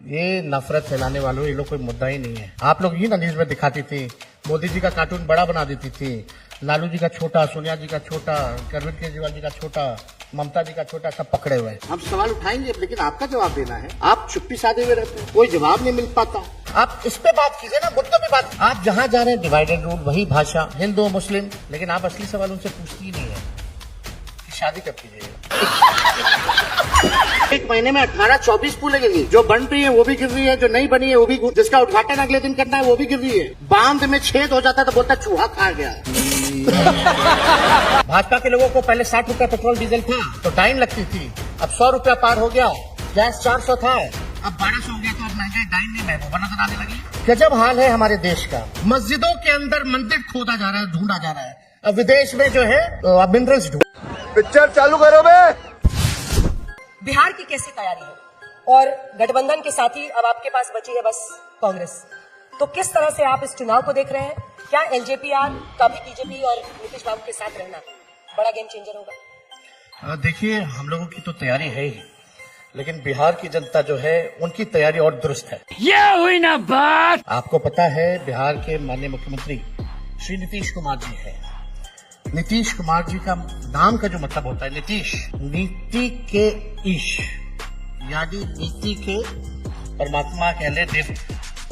ये नफरत फैलाने वालों, ये लोग कोई मुद्दा ही नहीं है। आप लोग ही ना न्यूज में दिखाती थी, मोदी जी का कार्टून बड़ा बना देती थी, लालू जी का छोटा, सोनिया जी का छोटा, अरविंद केजरीवाल जी का छोटा, ममता जी का छोटा, सब पकड़े हुए हैं। हम सवाल उठाएंगे, लेकिन आपका जवाब देना है। आप चुप्पी साधे हुए रहते हैं, कोई जवाब नहीं मिल पाता। आप इस पे बात कीजिए ना, मुद्दों पे बात। आप जहाँ जा रहे हैं डिवाइडेड रूल, वही भाषा, हिंदू मुस्लिम, लेकिन आप असली सवाल उनसे पूछती ही नहीं है कि शादी कब कीजिएगा। एक महीने में 18-24 पुलें गिर गई, जो बन रही है वो भी गिर रही है, जो नहीं बनी है वो भी, जिसका उद्घाटन अगले दिन करना है वो भी गिर रही है। बांध में छेद हो जाता है तो बोलता चूहा खा गया। भाजपा के लोगों को पहले 60 रुपया पेट्रोल डीजल था तो टाइम लगती थी, अब 100 रुपया पार हो गया। गैस 400 था, अब 1200 हो गया, तो अब महंगाई डाइन नहीं महबूबा नजर आने लगी। गजब हाल है हमारे देश का। मस्जिदों के अंदर मंदिर खोदा जा रहा है, ढूंढा जा रहा है। अब विदेश में जो है मिनरल्स ढूंढ। पिक्चर चालू करो बे। बिहार की कैसी तैयारी है और गठबंधन के साथ ही अब आपके पास बची है बस कांग्रेस, तो किस तरह से आप इस चुनाव को देख रहे हैं? क्या एलजेपीआर का भी बीजेपी और नीतीश बाबू के साथ रहना बड़ा गेम चेंजर होगा? देखिए, हम लोगों की तो तैयारी है ही, लेकिन बिहार की जनता जो है उनकी तैयारी और दुरुस्त है। ये हुई ना बात। आपको पता है बिहार के माननीय मुख्यमंत्री श्री नीतीश कुमार जी है। नीतीश कुमार जी का नाम का जो मतलब होता है नीतीश, नीति के ईश, यानी नीति के परमात्मा कह ले,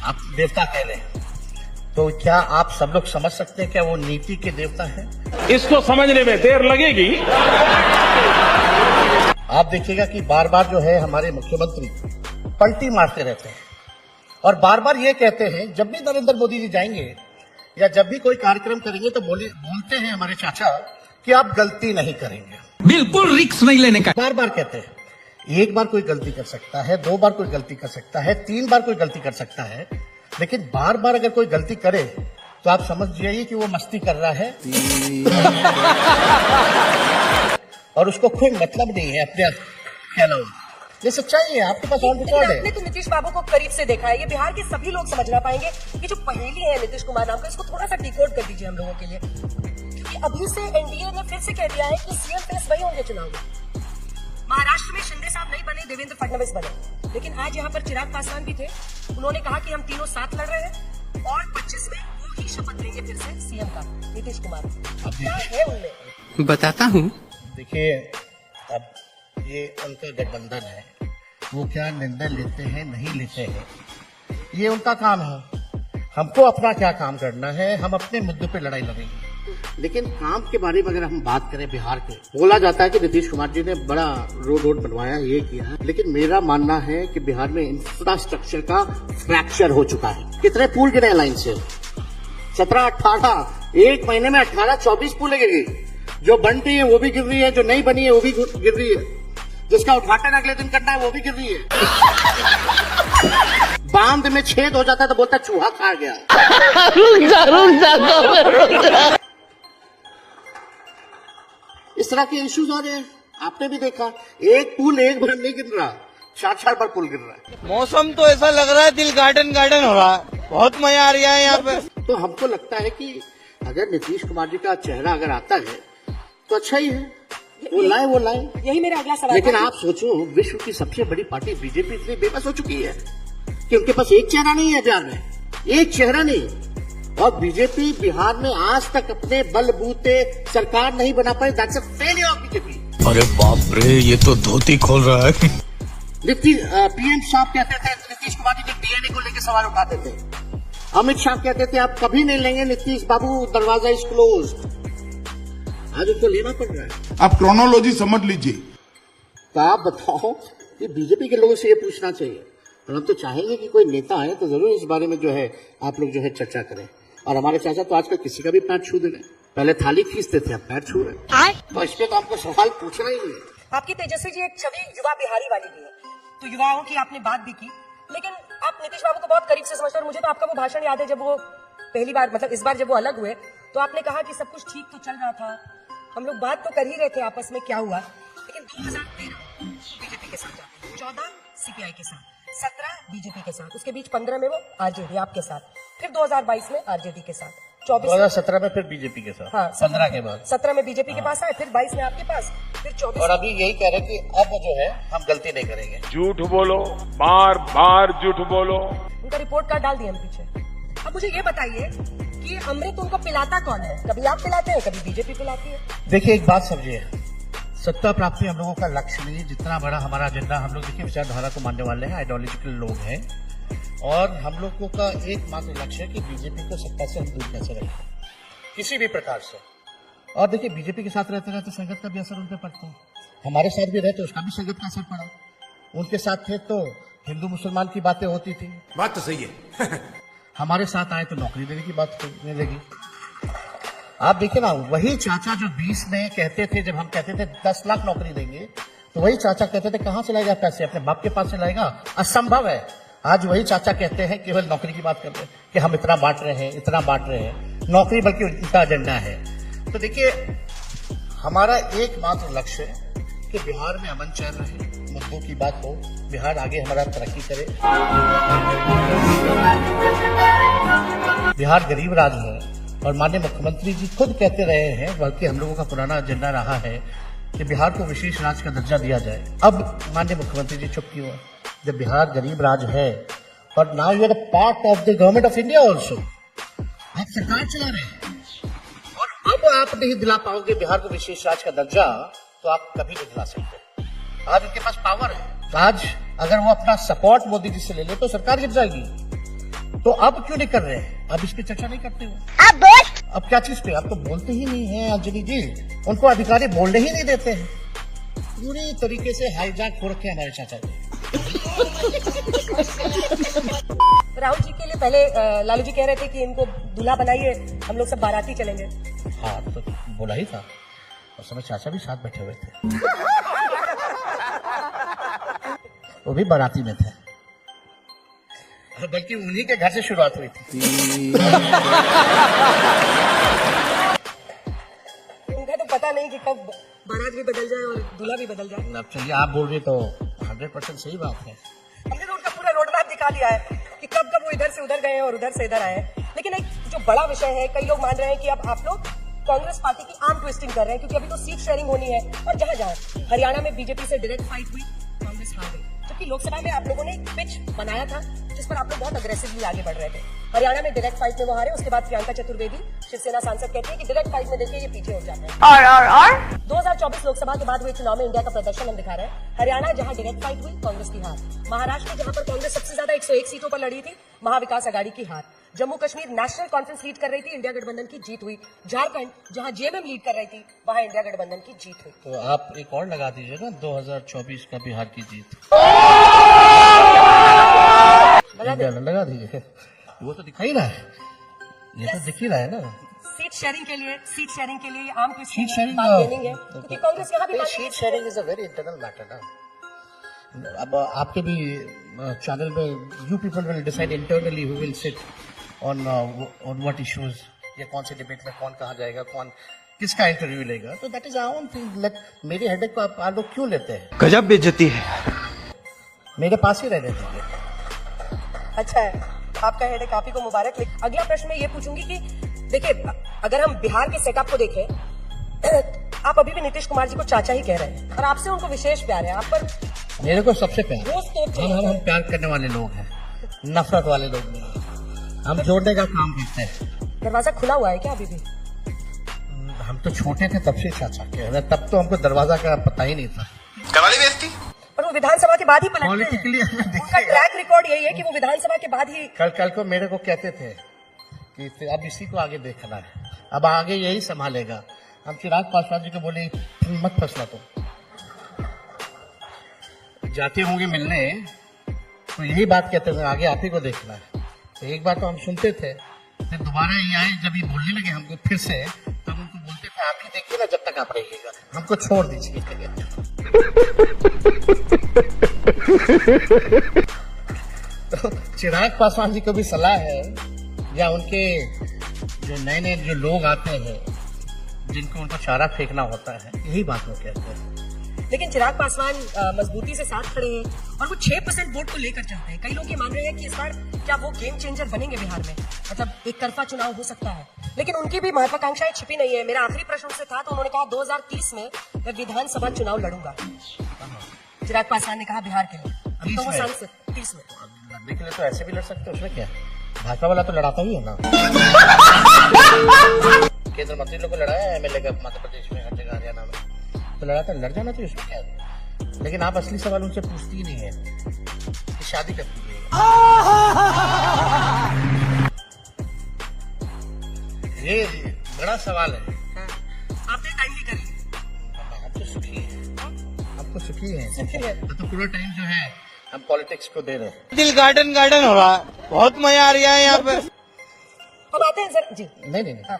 आप देवता कह ले, तो क्या आप सब लोग समझ सकते हैं क्या वो नीति के देवता है? इसको समझने में देर लगेगी। आप देखिएगा कि बार बार जो है हमारे मुख्यमंत्री पलटी मारते रहते हैं और बार बार ये कहते हैं, जब भी नरेंद्र मोदी जी जाएंगे या जब भी कोई कार्यक्रम करेंगे तो बोलते हैं हमारे चाचा कि आप गलती नहीं करेंगे। बिल्कुल रिस्क नहीं लेने का। बार बार कहते हैं। एक बार कोई गलती कर सकता है, 2 बार कोई गलती कर सकता है, 3 बार कोई गलती कर सकता है, लेकिन बार बार अगर कोई गलती करे तो आप समझ जाइए कि वो मस्ती कर रहा है और उसको कोई मतलब नहीं है अपने कहना। ये सच्चाई है, आपके पास ऑन रिकॉर्ड है। आपने तो नीतीश बाबू को करीब से देखा है, ये बिहार के सभी लोग समझ ना पाएंगे कि जो पहेली है नीतीश कुमार नाम का, इसको थोड़ा सा डिकोड कर दीजिए हम लोगों के लिए, क्योंकि अभी से एनडीए ने फिर से कह दिया है कि सीएम फेस वही होंगे चुनाव में। महाराष्ट्र में शिंदे साहब नहीं बने, देवेंद्र फडणवीस बने, लेकिन आज यहाँ पर चिराग पासवान भी थे। उन्होंने कहा कि हम तीनों साथ लड़ रहे हैं और 25 में वो ही शपथ लेंगे फिर से सीएम का, नीतीश कुमार। क्या है उनमें? बताता हूँ। देखिए, अब ये उनका गठबंधन है, वो क्या निर्णय लेते हैं नहीं लेते हैं, ये उनका काम है। हमको अपना क्या काम करना है, हम अपने मुद्दों पे लड़ाई लड़ेंगे। लेकिन काम के बारे में अगर हम बात करें बिहार के, बोला जाता है कि नीतीश कुमार जी ने बड़ा रोड बनवाया, ये किया है, लेकिन मेरा मानना है कि बिहार में इंफ्रास्ट्रक्चर का फ्रैक्चर हो चुका है। कितने पुल गिरे लाइन से? 17-18, एक महीने में 18-24 पुलें गिर गई, जो बन रही है वो भी गिर रही है, जो नहीं बनी है वो भी गिर रही है, जिसका उद्घाटन अगले दिन करना है वो भी गिर रही है। बांध में छेद हो जाता है तो बोलता चूहा खा गया। इस तरह के इश्यूज आ रहे हैं, आपने भी देखा, एक पुल एक बार नहीं गिर रहा, 4 बार पुल गिर रहा है। मौसम तो ऐसा लग रहा है दिल गार्डन गार्डन हो रहा है, बहुत मजा आ रहा है यहाँ पे। तो हमको लगता है कि अगर नीतीश कुमार जी का चेहरा अगर आता है तो अच्छा ही है, वो लाए। यही मेरा अगला सवाल। लेकिन आप सोचो, विश्व की सबसे बड़ी पार्टी बीजेपी इतनी बेबस हो चुकी है कि उनके पास एक चेहरा नहीं है बिहार में, एक चेहरा नहीं। और बीजेपी बिहार में आज तक अपने बलबूते सरकार नहीं बना पाई। That's a failure of BJP. अरे बाप रे, ये तो धोती खोल रहा है। पीएम साहब कहते थे नीतीश कुमार जी के डीएनए को लेकर सवाल उठाते थे। अमित शाह कहते थे आप कभी नहीं लेंगे नीतीश बाबू, दरवाजा इज क्लोज्ड। आज उसको लेना पड़ रहा है। आप क्रोनोलॉजी समझ लीजिए। तो आप बताओ कि बीजेपी के लोगों से ये पूछना चाहिए, और हम तो चाहेंगे कि कोई नेता आए तो जरूर इस बारे में जो है आप लोग जो है चर्चा करें। और हमारे चाचा तो आजकल किसी का भी पैर छू दे रहे, पहले थाली खींचते थे, अब पैर छू रहे, तो इस पे तो आपको सवाल पूछना ही नहीं। आपकी तेजस्वी जी एक छवि युवा बिहारी वाली भी है, तो युवाओं की आपने बात भी की, लेकिन आप नीतीश बाबू को बहुत करीब से समझते हैं। और मुझे तो आपका वो भाषण याद है, जब वो पहली बार, मतलब इस बार जब वो अलग हुए, तो आपने कहा कि सब कुछ ठीक तो चल रहा था, हम लोग बात तो कर ही रहे थे आपस में क्या हुआ, लेकिन 2013 बीजेपी के साथ जाते हैं, 14 सीपीआई के साथ, 17 बीजेपी के साथ, उसके बीच 15 में वो आरजेडी आपके साथ, फिर 2022 में आरजेडी के साथ। 24 2017 में फिर बीजेपी के साथ, हाँ, 15 के बाद, 17 में बीजेपी के पास आए, फिर 22 में आपके पास, फिर 24 और अभी यही कह रहे हैं कि अब जो है हम गलती नहीं करेंगे। झूठ बोलो, बार बार झूठ बोलो। उनका रिपोर्ट कार्ड डाल दिया हम पीछे। अब मुझे ये बताइए कि अमृत उनको पिलाता कौन है? कभी आप पिलाते हैं, कभी बीजेपी पिलाती है। देखिए एक बात समझिए, सत्ता प्राप्ति हम लोगों का लक्ष्य नहीं है। जितना बड़ा हमारा एजेंडा, हम लोग देखिए विचारधारा को मानने वाले हैं, आइडियोलॉजिकल लोग हैं, और हम लोगों का एकमात्र लक्ष्य है कि बीजेपी को सत्ता से हम दूर कैसे रखें किसी भी प्रकार से। और देखिए बीजेपी के साथ रहते रहते संगत का भी असर उन पर पड़ता है, हमारे साथ भी रहते उसका भी संगत का असर पड़ा। उनके साथ थे तो हिंदू मुसलमान की बातें होती थी, बात तो सही है। हमारे साथ आए तो नौकरी देने की बात करने लगी। आप देखिए ना, वही चाचा जो 20 में कहते थे, जब हम कहते थे 10 लाख नौकरी देंगे, तो वही चाचा कहते थे कहां से लाएगा पैसे, अपने बाप के पास से लाएगा, असंभव है। आज वही चाचा कहते हैं केवल नौकरी की बात करते हैं कि हम इतना बांट रहे हैं, इतना बांट रहे हैं, नौकरी बल्कि उनका एजेंडा है। तो देखिए हमारा एकमात्र लक्ष्य है कि बिहार में अमन चैन रहे, मुद्दों की बात हो, बिहार आगे हमारा तरक्की करे। बिहार गरीब राज्य है और माननीय मुख्यमंत्री जी खुद कहते रहे हैं, बल्कि हम लोगों का पुराना एजेंडा रहा है कि बिहार को विशेष राज्य का दर्जा दिया जाए। अब माननीय मुख्यमंत्री जी चुप क्यों है? जब बिहार गरीब राज्य है और now you are a part of the government of India also, आप सरकार चला रहे हैं और अब आप नहीं दिला पाओगे बिहार को विशेष राज्य का दर्जा, तो आप कभी नहीं दिला सकते। आज उनके पास पावर है, आज अगर वो अपना सपोर्ट मोदी जी से ले ले तो सरकार गिर जाएगी। तो अब क्यों नहीं कर रहे हैं? अब इस पे चर्चा नहीं करते हो। अब क्या चीज पे? आप तो बोलते ही नहीं है अंजलि जी, उनको अधिकारी बोलने ही नहीं देते हैं। पूरी तरीके से हाईजैक हो रखे हमारे चाचा जी। राहुल जी के लिए पहले लालू जी कह रहे थे कि इनको दूल्हा बनाइए, हम लोग सब बाराती चलेंगे। हाँ तो बोला ही था, उस समय चाचा भी साथ बैठे हुए थे, वो भी बाराती में थे, बल्कि उन्हीं के घर से शुरुआत हुई थी। उनका तो पता नहीं कि कब बारात भी बदल जाए और दूल्हा भी बदल जाए। अब चलिए आप बोल रहे तो 100% सही बात है। हमने तो उनका पूरा रोड मैप दिखा दिया है कि कब कब वो इधर से उधर गए और उधर से इधर आए। लेकिन एक जो बड़ा विषय है, कई लोग मान रहे हैं कि अब आप लोग कांग्रेस पार्टी की आर्म ट्विस्टिंग कर रहे हैं, क्योंकि अभी तो सीट शेयरिंग होनी है और जहां जहां हरियाणा में बीजेपी से डायरेक्ट फाइट हुई, कांग्रेस हार गई, जबकि लोकसभा में आप लोगों ने एक पिच बनाया था जिस पर आप लोग बहुत अग्रेसिवली आगे बढ़ रहे थे। हरियाणा में डायरेक्ट फाइट में वो हारे, उसके बाद प्रियंका चतुर्वेदी शिवसेना सांसद कहती है कि डायरेक्ट फाइट में देखिए ये पीछे हो जाते हैं। 2024 लोकसभा के बाद हुए चुनाव में इंडिया का प्रदर्शन हम दिखा रहे हैं। हरियाणा जहां डायरेक्ट फाइट हुई, कांग्रेस की हार। महाराष्ट्र जहां पर कांग्रेस सबसे ज्यादा 101 सीटों पर लड़ी थी, महाविकास आघाड़ी की हार। Jammu Kashmir national conference lead कर रही थी, इंडिया गठबंधन की जीत हुई। झारखंड जहां जेएमएम लीड कर रही थी, वहां इंडिया गठबंधन की जीत हुई। तो आप एक और लगा दीजिएगा 2024 का बिहार की जीत, लगा दीजिए, वो तो दिखाई रहा है, ये तो दिख ही रहा है ना। सीट शेयरिंग के लिए आम की सीट शेयरिंग है, क्योंकि कांग्रेस यहाँ भी seat sharing is a very internal matter ना। अब आपके भी चैनल में you people will decide internally who will sit on what issues, या कौन से डिबेट में कौन कहाँ जाएगा, कौन किसका इंटरव्यू लेगा। तो that is our own thing. मेरे हेडेक को आप लोग क्यों लेते हैं? गजब बेइज्जती है। मेरे पास ही रहने दीजिए। अच्छा है, आपका हेडेक आप ही को मुबारक। अगला प्रश्न मैं ये पूछूंगी कि देखिए, अगर हम बिहार के सेटअप को देखें, आप अभी भी नीतीश कुमार जी को चाचा ही कह रहे हैं और आपसे उनको विशेष प्यार है। आप पर मेरे को सबसे प्यार, रोज तो हम प्यार करने वाले लोग हैं, नफरत वाले लोग नहीं। हम जोड़ने का काम करते हैं। दरवाजा खुला हुआ है क्या अभी भी? हम तो छोटे थे तब से चाचा कह रहे, तब तो हमको दरवाजा का पता ही नहीं था। कवाली बेइज्जती। पर वो विधानसभा के बाद ही पलटते हैं। पॉलिटिकली उनका ट्रैक रिकॉर्ड यही है कि वो विधानसभा के बाद ही। कल को मेरे को कहते थे कि अब इसी को आगे देखना है, अब आगे यही संभालेगा। हम चिराग पासवान जी को बोले मत फंसना, तुम जाते होंगे मिलने तो यही बात कहते थे, आगे आप ही को देखना है। तो एक बार तो हम सुनते थे, फिर दोबारा ये आए, जब ये बोलने लगे हमको फिर से, तब उनको बोलते थे आप ही देखिए ना जब तक आप रहिएगा, हमको छोड़ दीजिए। तो चिराग पासवान जी को भी सलाह है, या उनके जो नए नए जो लोग आते हैं जिनको उनको चारा फेंकना होता है, यही बात वो कहते हैं लेकिन चिराग पासवान मजबूती से साथ खड़े हैं और वो 6% वोट को लेकर चलते हैं। कई लोग ये मान रहे हैं कि इस बार क्या वो गेम चेंजर बनेंगे बिहार में, मतलब एक तरफा चुनाव हो सकता है। लेकिन उनकी भी महत्वाकांक्षाएं छिपी नहीं है। मेरा आखिरी प्रश्न उनसे था तो उन्होंने कहा 2030 में मैं विधानसभा चुनाव लड़ूंगा। चिराग पासवान ने कहा बिहार के लिए, अब तो वो सांसद 30 में। लड़ने के लिए तो ऐसे भी लड़ सकते हैं, उसमें क्या है? भाजपा वाला तो लड़ाता ही है ना। केंद्र मंत्री लोग को लड़ाया है एमएलए का मध्य प्रदेश में, हर जगह हरियाणा में तो लड़ाता, लड़ जाना चाहिए, उसमें क्या है? लेकिन आप असली सवाल उनसे पूछती ही नहीं है कि शादी कब कीजिएगा। ये बड़ा सवाल है। आपने टाइम भी करी, हम तो सुखी हैं, हम तो सुखी हैं, तो पूरा टाइम जो है हम पॉलिटिक्स को दे रहे हैं। दिल गार्डन गार्डन हो रहा है, बहुत मजा आ रहा है यहाँ पे। हम आते हैं सर जी। नहीं। हाँ।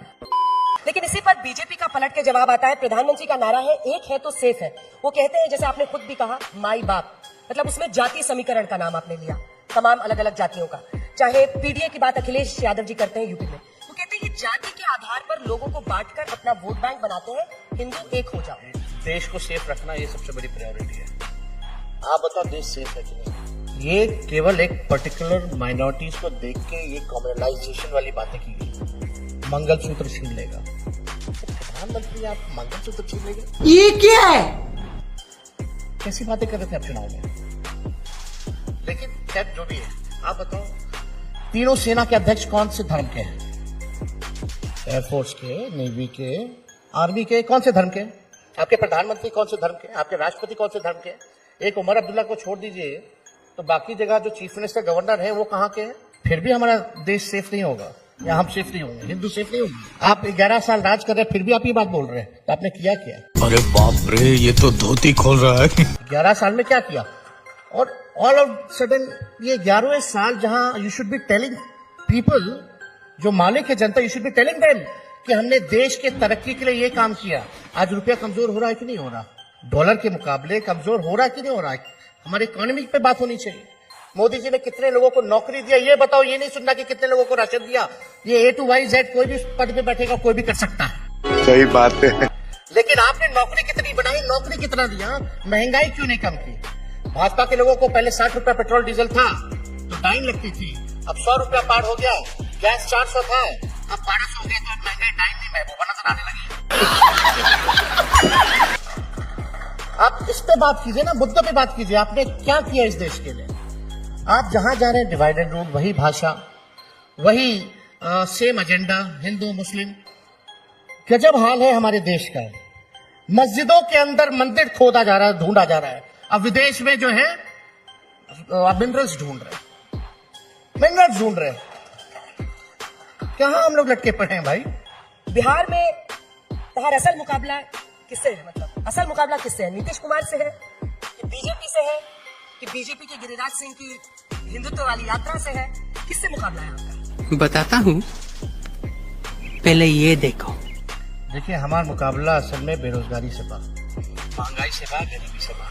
लेकिन इसी पर बीजेपी का पलट के जवाब आता है। प्रधानमंत्री का नारा है एक है तो सेफ है। वो कहते हैं, जैसे आपने खुद भी कहा, माई बाप, मतलब उसमें जाति समीकरण का नाम आपने लिया, तमाम अलग अलग जातियों का। चाहे पीडीए की बात अखिलेश यादव जी करते हैं यूपी में, वो कहते हैं कि जाति के आधार पर लोगों को बांटकर अपना वोट बैंक बनाते हैं, हिंदू एक हो जाओ। देश को सेफ रखना ये सबसे बड़ी प्रायोरिटी है। आप बताओ देश सेफ है कि नहीं? ये केवल एक पर्टिकुलर माइनॉरिटीज को देख के ये कॉम्युनलाइजेशन वाली बातें की गई। मंगलसूत्र छीन लेगा, प्रधानमंत्री आप मंगलसूत्र छीन लेंगे? ये क्या है? कैसी बातें कर रहे थे आप चुनाव में? लेकिन खैर जो भी है, आप बताओ तीनों सेना के अध्यक्ष कौन से धर्म के हैं? एयरफोर्स के, नेवी के, आर्मी के, कौन से धर्म के? आपके प्रधानमंत्री कौन से धर्म के? आपके राष्ट्रपति कौन से धर्म के? एक उमर अब्दुल्ला को छोड़ दीजिए तो बाकी जगह जो चीफ मिनिस्टर, गवर्नर है, वो कहाँ के हैं? फिर भी हमारा देश सेफ नहीं होगा या हम सेफ नहीं होंगे, हिंदू सेफ नहीं होंगे। आप 11 साल राज कर रहे हैं फिर भी आप ये बात बोल रहे हैं, तो आपने किया क्या? अरे बाप रे, ये तो धोती खोल रहा है। 11 साल में क्या किया? और ऑल ऑफ सडन ये 11वें साल जहां you should be telling people, जो मालिक है जनता, you should be telling them कि हमने देश के तरक्की के लिए ये काम किया। आज रुपया कमजोर हो रहा है कि नहीं हो रहा? डॉलर के मुकाबले कमजोर हो रहा है कि नहीं हो रहा है? हमारी इकोनॉमी पे बात होनी चाहिए। मोदी जी ने कितने लोगों को नौकरी दिया ये बताओ, ये नहीं सुनना कि कितने लोगों को राशन दिया। ये A to Y Z कोई भी पद पे बैठेगा, कोई भी कर सकता है। सही बात है। लेकिन आपने नौकरी कितनी बनाई, नौकरी कितना दिया, महंगाई क्यों नहीं कम की? भाजपा के लोगों को पहले 60 रुपया पेट्रोल डीजल था तो टाइम लगती थी, अब 100 रुपया पार हो गया। गैस 400 था, अब 1200 हो गया, तो अब महंगाई टाइम नहीं महबूबा नजर आने लगी। आप इस पे बात कीजिए ना, मुद्दों पे बात कीजिए। आपने क्या किया इस देश के लिए? आप जहां जा रहे हैं डिवाइड एंड रूल, वही भाषा, वही सेम एजेंडा, हिंदू मुस्लिम। गजब हाल है हमारे देश का। मस्जिदों के अंदर मंदिर खोदा जा रहा है, ढूंढा जा रहा है। अब विदेश में जो है मिनरल्स ढूंढ रहे, मिनरल्स ढूंढ रहे। कहां हम लोग लटके पड़े हैं भाई? बिहार में बाहर असल मुकाबला किससे है? मतलब असल मुकाबला किससे है? नीतीश कुमार से है कि बीजेपी से है कि बीजेपी के गिरिराज सिंह की हिंदुत्व वाली यात्रा से है? किससे मुकाबला है आपका? बताता हूँ, पहले ये देखो। देखिए, हमारा मुकाबला असल में बेरोजगारी से बा, महंगाई से बा, गरीबी से बा।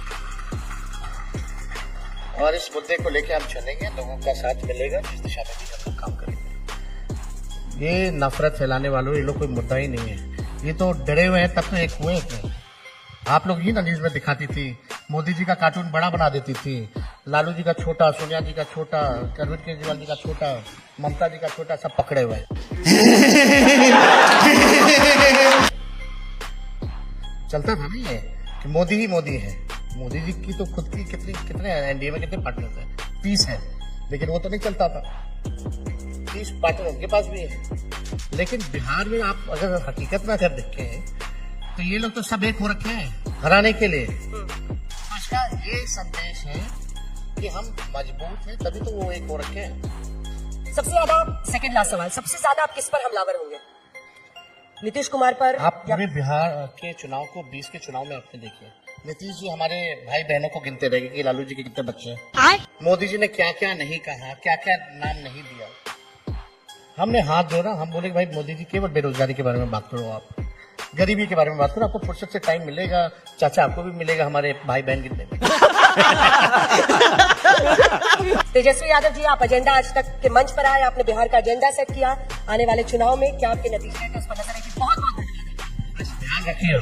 और इस मुद्दे को लेकर हम चलेंगे, लोगों का साथ मिलेगा, जिस दिशा में भी हम लोग काम करेंगे। ये नफरत फैलाने वालों, ये लोग कोई मुद्दा ही नहीं है। ये तो डरे हुए हैं, तब तो एक हुए थे। आप लोग ही ना न्यूज में दिखाती थी, मोदी जी का कार्टून बड़ा बना देती थी, लालू जी का छोटा, सोनिया जी का छोटा, अरविंद केजरीवाल जी का छोटा, ममता जी का छोटा, सब पकड़े हुए हैं। चलता था ना ये कि मोदी ही मोदी है। मोदी जी की तो खुद की कितने एनडीए में कितने पार्टनर्स हैं? 30 है, लेकिन वो तो नहीं चलता था। 30 पार्टनर उनके पास भी है। लेकिन बिहार में आप अगर हकीकत में अगर देखें तो ये लोग तो सब एक हो रखे हैं हराने के लिए। तो इसका ये संदेश है कि हम मजबूत हैं, तभी तो वो एक हो रखे हैं। सबसे ज्यादा, सेकंड लास्ट सवाल, सबसे ज्यादा आप किस पर हमलावर होंगे? नीतीश कुमार पर? आप पूरे बिहार के चुनाव को 20 के चुनाव में आपने देखिए, नीतीश जी हमारे भाई बहनों को गिनते रहेंगे कि लालू जी के कितने बच्चे हैं। मोदी जी ने क्या क्या नहीं कहा, क्या क्या नाम नहीं दिया। हमने हाथ जोड़ा, हम बोले भाई मोदी जी केवल बेरोजगारी के बारे में बात करो, आप गरीबी के बारे में बात करो, आपको फुर्सत से टाइम मिलेगा, चाचा आपको भी मिलेगा हमारे भाई बहन गिनने में। तेजस्वी यादव जी, आप एजेंडा आज तक के मंच पर आए, आपने बिहार का एजेंडा सेट किया। आने वाले चुनाव में क्या आपके नतीजे हैं, उस पर नजर रखिए। बहुत बहुत धन्यवाद। ध्यान रखिए।